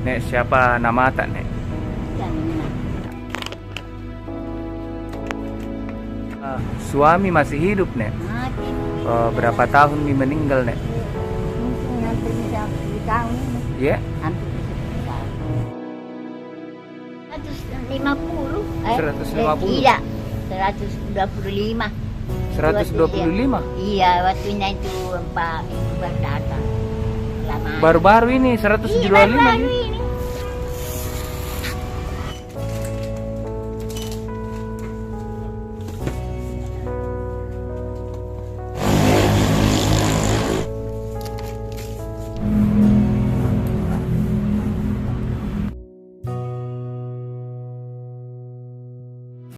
Nek, siapa nama tak, Nek? Suami masih hidup, Nek? Mati. Berapa tahun nih meninggal, Nek? Mungkin hampir bisa 10 tahun. Ya? Hampir bisa 10 tahun. 150. 150? Tidak. 125. 125? Iya, waktunya itu Pak Ibu baru datang. Baru-baru ini 125 Iya, baru-baru nih.